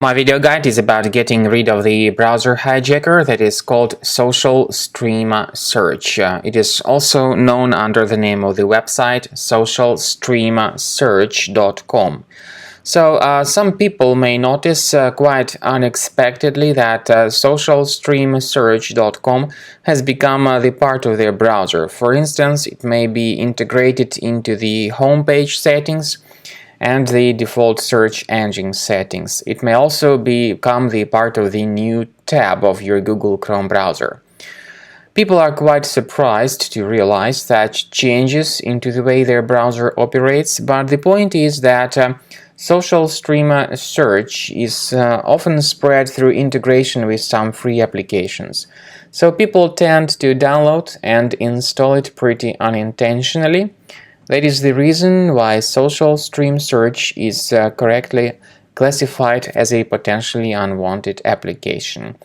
My video guide is about getting rid of the browser hijacker that is called Social Stream Search. It is also known under the name of the website socialstreamsearch.com. So some people may notice quite unexpectedly that socialstreamsearch.com has become the part of their browser. For instance, it may be integrated into the homepage settings and the default search engine settings. It may also become the part of the new tab of your Google Chrome browser. People are quite surprised to realize such changes into the way their browser operates, but the point is that social stream search is often spread through integration with some free applications. So people tend to download and install it pretty unintentionally. That is the reason why social stream search is correctly classified as a potentially unwanted application.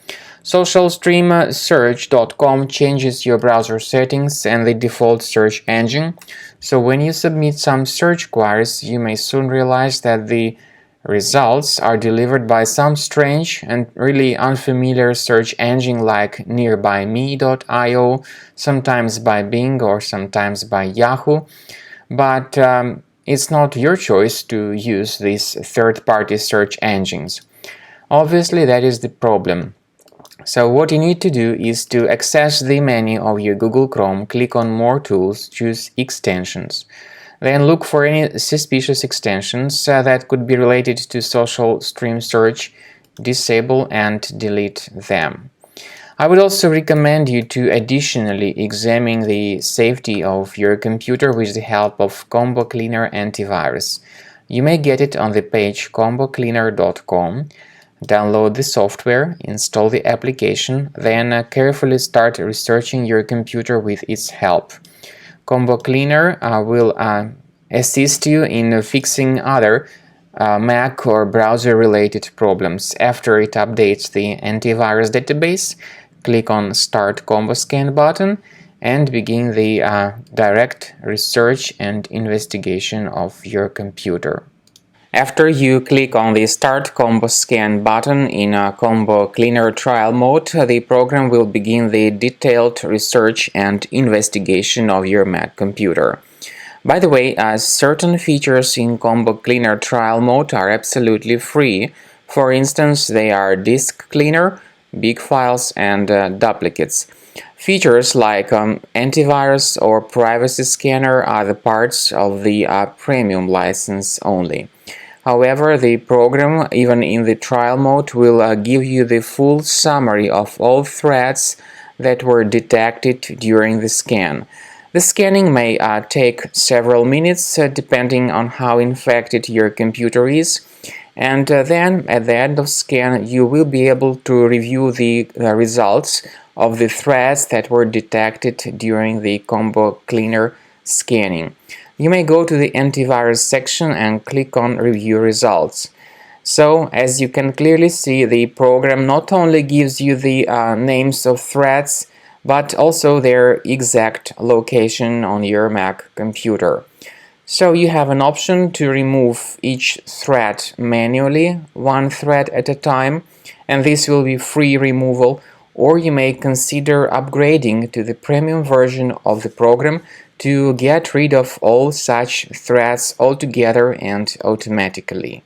Socialstreamsearch.com changes your browser settings and the default search engine, so when you submit some search queries, you may soon realize that the results are delivered by some strange and really unfamiliar search engine like nearbyme.io, sometimes by Bing or sometimes by Yahoo. But it's not your choice to use these third-party search engines. Obviously, that is the problem. So what you need to do is to access the menu of your Google Chrome, click on More Tools, choose Extensions. Then look for any suspicious extensions that could be related to social stream search, disable and delete them. I would also recommend you to additionally examine the safety of your computer with the help of Combo Cleaner antivirus. You may get it on the page combocleaner.com. Download the software, install the application, then carefully start researching your computer with its help. Combo Cleaner will assist you in fixing other Mac or browser-related problems. After it updates the antivirus database, click on Start Combo Scan button and begin the direct research and investigation of your computer. After you click on the Start Combo Scan button in Combo Cleaner trial mode, the program will begin the detailed research and investigation of your Mac computer. By the way, certain features in Combo Cleaner trial mode are absolutely free. For instance, they are Disk Cleaner, Big Files, and Duplicates. Features like antivirus or privacy scanner are the parts of the premium license only. However, the program, even in the trial mode, will give you the full summary of all threats that were detected during the scan. The scanning may take several minutes depending on how infected your computer is, and then at the end of scan you will be able to review the results of the threats that were detected during the Combo Cleaner scanning. You may go to the antivirus section and click on Review Results. So, as you can clearly see, the program not only gives you the names of threats, but also their exact location on your Mac computer. So you have an option to remove each threat manually, one threat at a time, and this will be free removal, or you may consider upgrading to the premium version of the program to get rid of all such threats altogether and automatically.